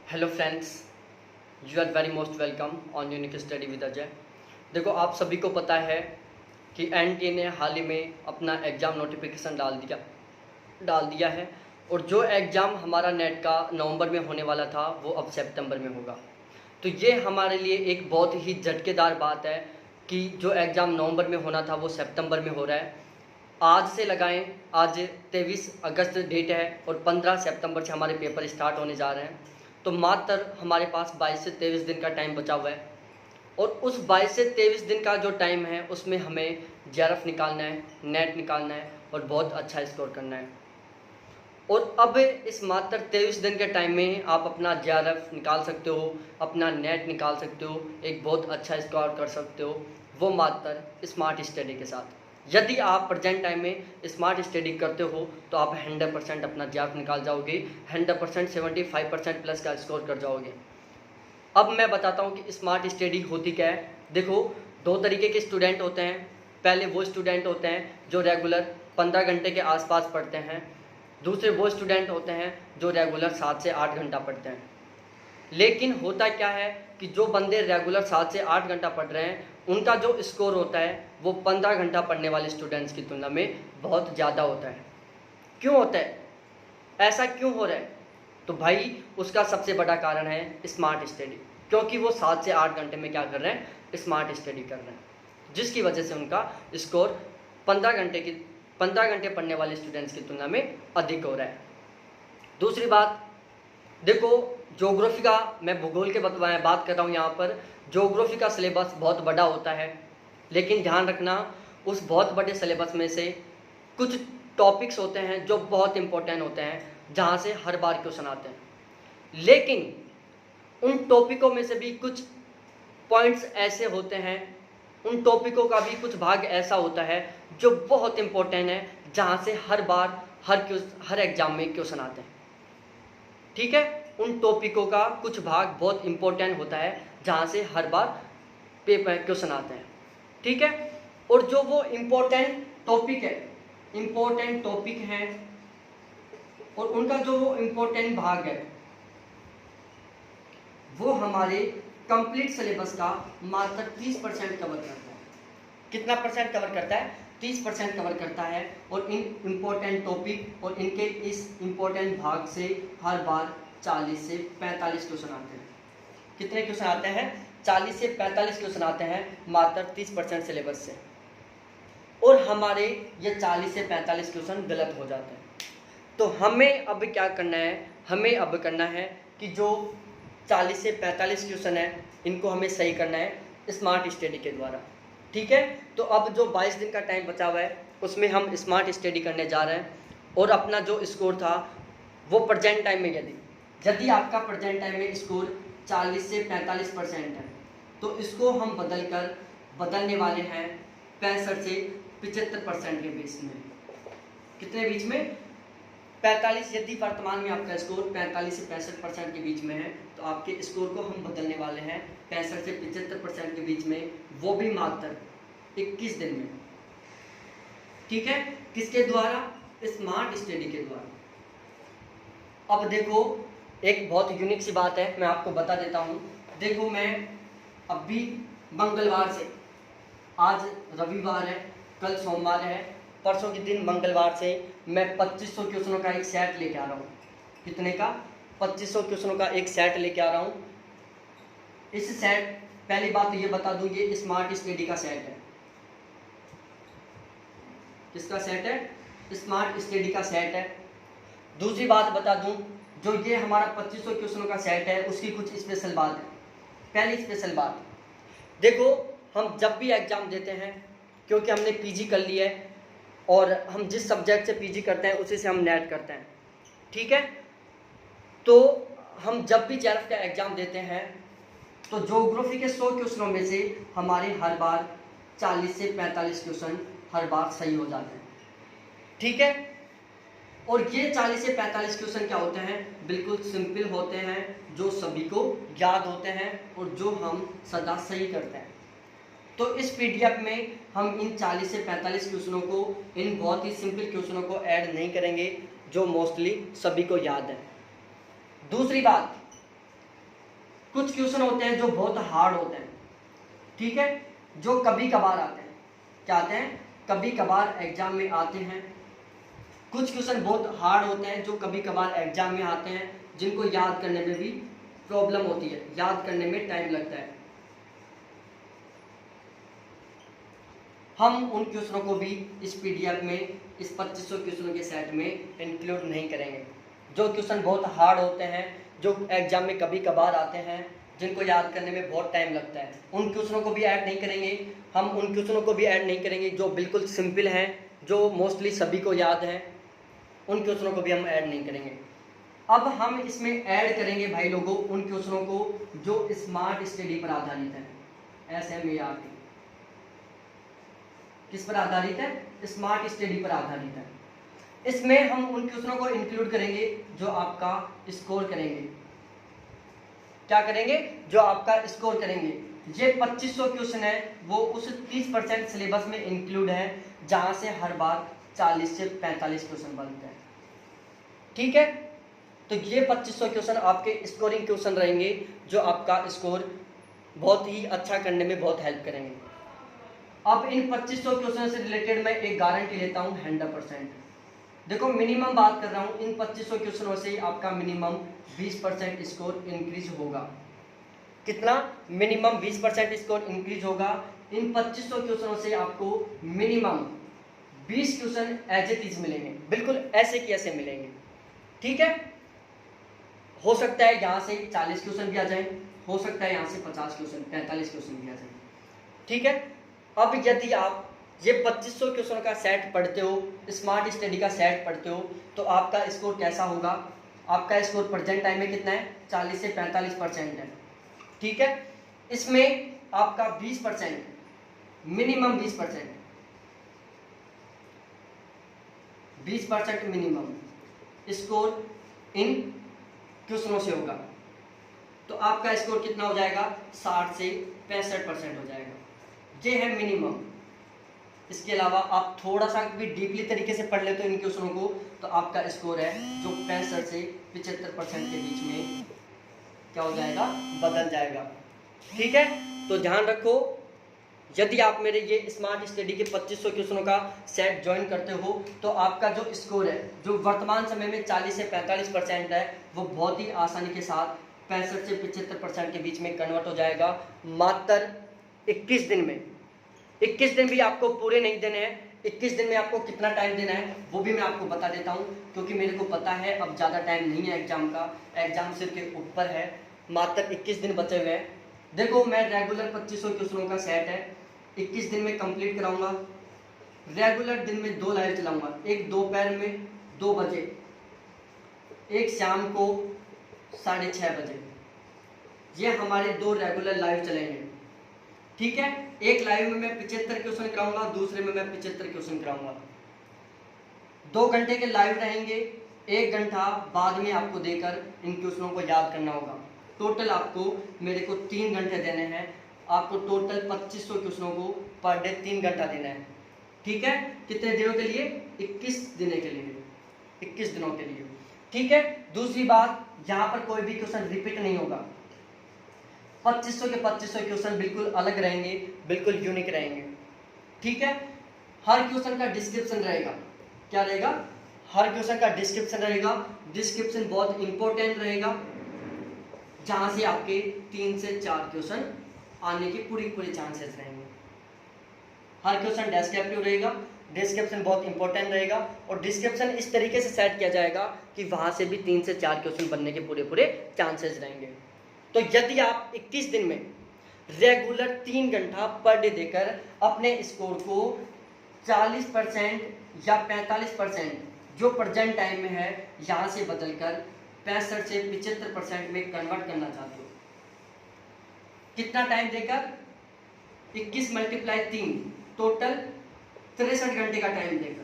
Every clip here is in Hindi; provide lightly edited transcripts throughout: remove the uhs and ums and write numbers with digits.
Hello friends, you are very most welcome on unique study with Ajay. देखो, आप सभी को पता है कि एनटीए ने हाल ही में अपना एग्ज़ाम नोटिफिकेशन डाल दिया है और जो एग्ज़ाम हमारा नेट का नवंबर में होने वाला था वो अब सितंबर में होगा। तो ये हमारे लिए एक बहुत ही झटकेदार बात है कि जो एग्ज़ाम नवंबर में होना था वो सितंबर में हो रहा है। आज से लगाएं, आज 23 अगस्त डेट है और 15 सितंबर से हमारे पेपर स्टार्ट होने जा रहे हैं। तो मात्र हमारे पास 22 से 23 दिन का टाइम बचा हुआ है और उस 22 से 23 दिन का जो टाइम है उसमें हमें जेआरएफ निकालना है, नेट निकालना है और बहुत अच्छा स्कोर करना है। और अब इस मात्र 23 दिन के टाइम में आप अपना जेआरएफ निकाल सकते हो, अपना नेट निकाल सकते हो, एक बहुत अच्छा स्कोर कर सकते हो, वो मात्र स्मार्ट स्टडी के साथ। यदि आप प्रेजेंट टाइम में स्मार्ट स्टडी करते हो तो आप 100% अपना जेआरएफ निकाल जाओगे, 100% 75% प्लस का स्कोर कर जाओगे। अब मैं बताता हूँ कि स्मार्ट स्टडी होती क्या है। देखो, दो तरीके के स्टूडेंट होते हैं। पहले वो स्टूडेंट होते हैं जो रेगुलर 15 घंटे के आसपास पढ़ते हैं। दूसरे वो स्टूडेंट होते हैं जो रेगुलर 7 से 8 घंटा पढ़ते हैं। लेकिन होता क्या है कि जो बंदे रेगुलर 7 से 8 घंटा पढ़ रहे हैं उनका जो स्कोर होता है वो 15 घंटा पढ़ने वाले स्टूडेंट्स की तुलना में बहुत ज़्यादा होता है। क्यों होता है, ऐसा क्यों हो रहा है? तो भाई उसका सबसे बड़ा कारण है स्मार्ट स्टडी, क्योंकि वो 7 से 8 घंटे में क्या कर रहे हैं, स्मार्ट स्टडी कर रहे हैं, जिसकी वजह से उनका स्कोर 15 घंटे पढ़ने वाले स्टूडेंट्स की तुलना में अधिक हो रहा है। दूसरी बात, देखो, ज्योग्राफी का, मैं भूगोल के बात कर रहा हूँ यहाँ पर। ज्योग्राफी का सिलेबस बहुत बड़ा होता है, लेकिन ध्यान रखना उस बहुत बड़े सिलेबस में से कुछ टॉपिक्स होते हैं जो बहुत इंपॉर्टेंट होते हैं, जहाँ से हर बार क्वेश्चन आते हैं। लेकिन उन टॉपिकों में से भी कुछ पॉइंट्स ऐसे होते हैं, उन टॉपिकों का भी कुछ भाग ऐसा होता है जो बहुत इंपॉर्टेंट है, जहाँ से हर बार हर एग्जाम में क्वेश्चन आते हैं। ठीक है, उन टॉपिकों का कुछ भाग बहुत इंपॉर्टेंट होता है जहाँ से हर बार पेपर क्वेश्चन आते हैं। ठीक है, और जो वो इम्पोर्टेंट टॉपिक है और उनका जो वो इम्पोर्टेंट भाग है वो हमारे कंप्लीट सिलेबस का मात्र 30% कवर करता है। कितना परसेंट कवर करता है? 30% कवर करता है। और इन इम्पोर्टेंट टॉपिक और इनके इस इम्पोर्टेंट भाग से हर बार 40 से 45 क्वेश्चन आते हैं। कितने क्वेश्चन आते हैं? 40 से 45 क्वेश्चन आते हैं मात्र 30% सिलेबस से। और हमारे ये 40 से 45 क्वेश्चन गलत हो जाते हैं। तो हमें अब क्या करना है? हमें अब करना है कि जो 40 से 45 क्वेश्चन है इनको हमें सही करना है स्मार्ट स्टडी के द्वारा। ठीक है, तो अब जो 22 दिन का टाइम बचा हुआ है उसमें हम स्मार्ट स्टडी करने जा रहे हैं और अपना जो स्कोर था वो प्रेजेंट टाइम में यदि आपका प्रेजेंट टाइम में स्कोर 40 से 45% है तो इसको हम बदलने वाले हैं 65 से 75% के बीच में। कितने बीच में? 45। यदि वर्तमान में आपका स्कोर 45 से 65% के बीच में है तो आपके स्कोर को हम बदलने वाले हैं 65 से 75% के बीच में, वो भी मात्र 21 दिन में। ठीक है, किसके द्वारा? स्मार्ट स्टडी के द्वारा। अब देखो, एक बहुत यूनिक सी बात है, मैं आपको बता देता हूँ। देखो, मैं अभी मंगलवार से, आज रविवार है, कल सोमवार है, परसों के दिन मंगलवार से मैं 2500 क्वेश्चनों का एक सेट लेके आ रहा हूँ। कितने का? 2500 क्वेश्चनों का एक सेट लेके आ रहा हूँ। इस सेट, पहली बात तो ये बता दूँ, ये स्मार्ट स्टडी का सेट है। किसका सेट है? स्मार्ट स्टडी का सेट है। दूसरी बात बता दूँ, जो ये हमारा 2500 क्वेश्चनों का सेट है उसकी कुछ स्पेशल बात है। पहली स्पेशल बात, देखो, हम जब भी एग्ज़ाम देते हैं, क्योंकि हमने पीजी कर लिया है और हम जिस सब्जेक्ट से पीजी करते हैं उसी से हम नेट करते हैं। ठीक है, तो हम जब भी जेआरएफ का एग्ज़ाम देते हैं तो ज्योग्राफी के 100 क्वेश्चनों में से हमारे हर बार 40 से 45 क्वेश्चन हर बार सही हो जाते हैं। ठीक है, और ये 40 से 45 क्वेश्चन क्या होते हैं? बिल्कुल सिंपल होते हैं, जो सभी को याद होते हैं और जो हम सदा सही करते हैं। तो इस पीडीएफ में हम इन 40 से 45 क्वेश्चनों को, इन बहुत ही सिंपल क्वेश्चनों को ऐड नहीं करेंगे जो मोस्टली सभी को याद है। दूसरी बात, कुछ क्वेश्चन होते हैं जो बहुत हार्ड होते हैं, ठीक है, जो कभी कभार आते हैं। क्या आते हैं? कभी कभार एग्जाम में आते हैं। कुछ क्वेश्चन बहुत हार्ड होते हैं जो कभी कभार एग्जाम में आते हैं, जिनको याद करने में भी प्रॉब्लम होती है, याद करने में टाइम लगता है। हम उन क्वेश्चनों को भी इस पीडीएफ में, इस 2500 क्वेश्चनों के सेट में इंक्लूड नहीं करेंगे। जो क्वेश्चन बहुत हार्ड होते हैं, जो एग्जाम में कभी कभार आते हैं, जिनको याद करने में बहुत टाइम लगता है, उन क्वेश्चनों को भी ऐड नहीं करेंगे। हम उन क्वेश्चनों को भी ऐड नहीं करेंगे जो बिल्कुल सिंपल हैं, जो मोस्टली सभी को याद हैं, उन क्वेश्चनों को भी हम ऐड नहीं करेंगे। अब हम इसमें ऐड करेंगे भाई लोगों उन क्वेश्चनों को जो स्मार्ट स्टडी पर आधारित है। SMART किस पर आधारित है? स्मार्ट स्टडी पर आधारित है। इसमें हम उन क्वेश्चनों को इंक्लूड करेंगे जो आपका स्कोर करेंगे। क्या करेंगे? जो आपका स्कोर करेंगे। ये 2500 क्वेश्चन है वो उस 30% सिलेबस में इंक्लूड है जहां से हर बार 40 से 45 क्वेश्चन बनते हैं, ठीक है। तो ये 2500 क्वेश्चन आपके स्कोरिंग क्वेश्चन रहेंगे जो आपका स्कोर बहुत ही अच्छा करने में बहुत हेल्प करेंगे। अब इन 2500 क्वेश्चन से रिलेटेड मैं एक गारंटी लेता हूँ 100%। देखो मिनिमम बात कर रहा हूँ, इन 2500 क्वेश्चनों से आपका मिनिमम 20% स्कोर इंक्रीज होगा। कितना? मिनिमम 20% स्कोर इंक्रीज होगा। इन 2500 क्वेश्चनों से आपको minimum 20 question as it is मिलेंगे, बिल्कुल ऐसे की ऐसे मिलेंगे, ठीक है। हो सकता है यहाँ से 40 क्वेश्चन भी आ जाए, हो सकता है यहाँ से 50 क्वेश्चन, 45 क्वेश्चन भी आ जाए, ठीक है। अब यदि आप ये 2500 क्वेश्चन का सेट पढ़ते हो, स्मार्ट स्टडी का सेट पढ़ते हो, तो आपका स्कोर कैसा होगा? आपका स्कोर प्रेजेंट टाइम में कितना है? 40 से 45% है, ठीक है। इसमें आपका 20%, मिनिमम 20% मिनिमम स्कोर इन क्वेश्चनों से होगा। तो आपका स्कोर कितना हो जाएगा? 60 से 65% हो जाएगा। ये है मिनिमम। इसके अलावा आप थोड़ा सा भी डीपली तरीके से पढ़ लेते हो इन क्वेश्चनों को, तो आपका स्कोर है जो 65 से 75% के बीच में क्या हो जाएगा? बदल जाएगा, ठीक है। तो ध्यान रखो, यदि आप मेरे ये स्मार्ट स्टडी के 2500 क्वेश्चनों का सेट ज्वाइन करते हो तो आपका जो स्कोर है, जो वर्तमान समय में 40 से 45% है, वो बहुत ही आसानी के साथ 65 से 75% के बीच में कन्वर्ट हो जाएगा मात्र 21 दिन में। 21 दिन भी आपको पूरे नहीं देने हैं। 21 दिन में आपको कितना टाइम देना है वो भी मैं आपको बता देता हूँ, क्योंकि मेरे को पता है अब ज़्यादा टाइम नहीं है एग्जाम का, एग्जाम सिर के ऊपर है, मात्र 21 दिन बचे हुए हैं। देखो मैं रेगुलर 2500 क्वेश्चनों का सेट है 21 दिन में कंप्लीट कराऊंगा। रेगुलर दिन में 2 लाइव चलाऊंगा, एक दोपहर में 2 बजे, एक शाम को 6:30 बजे। ये हमारे 2 रेगुलर लाइव चलेंगे, ठीक है। एक लाइव में मैं 75 क्वेश्चन कराऊंगा, दूसरे में मैं 75 क्वेश्चन कराऊंगा। 2 घंटे के लाइव रहेंगे, 1 घंटा बाद में आपको देकर इन क्वेश्चनों को याद करना होगा। टोटल आपको मेरे को 3 घंटे देने हैं। आपको टोटल 2500 क्वेश्चनों को पर डे 3 घंटा देना है, ठीक है। कितने दिनों के लिए? 21 दिनों के लिए, 21 दिनों के लिए, ठीक है। दूसरी बात, यहाँ पर कोई भी क्वेश्चन रिपीट नहीं होगा। 2500 के 2500 क्वेश्चन बिल्कुल अलग रहेंगे, बिल्कुल यूनिक रहेंगे, ठीक है। हर क्वेश्चन का डिस्क्रिप्शन रहेगा। क्या रहेगा? हर क्वेश्चन का डिस्क्रिप्शन रहेगा। डिस्क्रिप्शन बहुत इंपॉर्टेंट रहेगा, जहां से आपके 3 से 4 क्वेश्चन आने के पूरी चांसेस रहेंगे। हर क्वेश्चन डेस्क्रिप्टिव रहेगा, डिस्क्रिप्शन बहुत इंपॉर्टेंट रहेगा, और डिस्क्रिप्शन इस तरीके से सेट किया जाएगा कि वहां से भी 3 से 4 क्वेश्चन बनने के पूरे चांसेस रहेंगे। तो यदि आप 21 दिन में रेगुलर 3 घंटा पर डे देकर अपने स्कोर को 40% या 45% जो प्रेजेंट टाइम में है यहाँ से बदलकर 65 से 75% में कन्वर्ट करना चाहते हो, कितना टाइम देकर? 21 × 3 टोटल 63 घंटे का टाइम देकर,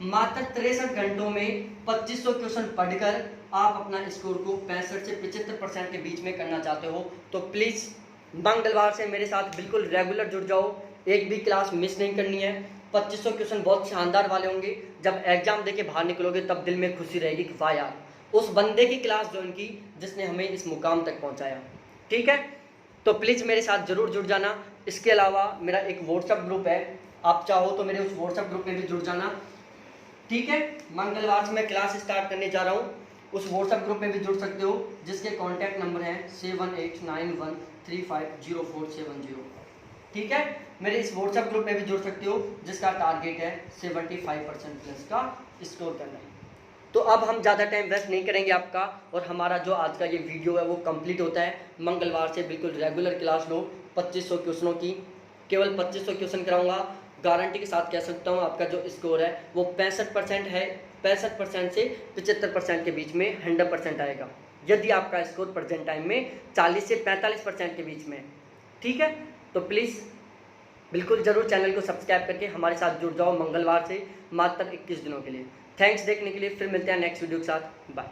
मात्र 63 घंटों में 2500 क्वेश्चन पढ़कर आप अपना स्कोर को 65 से 75% के बीच में करना चाहते हो, तो प्लीज़ मंगलवार से मेरे साथ बिल्कुल रेगुलर जुड़ जाओ। एक भी क्लास मिस नहीं करनी है। 2500 क्वेश्चन बहुत शानदार वाले होंगे। जब एग्जाम देके बाहर निकलोगे तब दिल में खुशी रहेगी कि वाह यार, उस बंदे की क्लास ज्वाइन की जिसने हमें इस मुकाम तक पहुंचाया। ठीक है, तो प्लीज़ मेरे साथ ज़रूर जुड़ जाना। इसके अलावा मेरा एक व्हाट्सअप ग्रुप है, आप चाहो तो मेरे उस व्हाट्सअप ग्रुप में भी जुड़ जाना। ठीक है, मंगलवार से मैं क्लास स्टार्ट करने जा रहा हूँ, उस व्हाट्सअप ग्रुप में भी जुड़ सकते हो, जिसके कॉन्टैक्ट नंबर है 7891350470। ठीक है, मेरे इस व्हाट्सएप ग्रुप में भी जुड़ सकते हो, जिसका टारगेट है 75% प्लस का स्कोर करना है। तो अब हम ज़्यादा टाइम वेस्ट नहीं करेंगे आपका, और हमारा जो आज का ये वीडियो है वो कंप्लीट होता है। मंगलवार से बिल्कुल रेगुलर क्लास लो 2500 क्वेश्चनों की, केवल 2500 क्वेश्चन कराऊंगा। गारंटी के साथ कह सकता हूँ आपका जो स्कोर है वो 65% है, 65% से 75% के बीच में 100% आएगा, यदि आपका स्कोर प्रेजेंट टाइम में 40 से 45% के बीच में है। ठीक है, तो प्लीज़ बिल्कुल ज़रूर चैनल को सब्सक्राइब करके हमारे साथ जुड़ जाओ मंगलवार से मात्र 21 दिनों के लिए। थैंक्स देखने के लिए, फिर मिलते हैं नेक्स्ट वीडियो के साथ। बाय।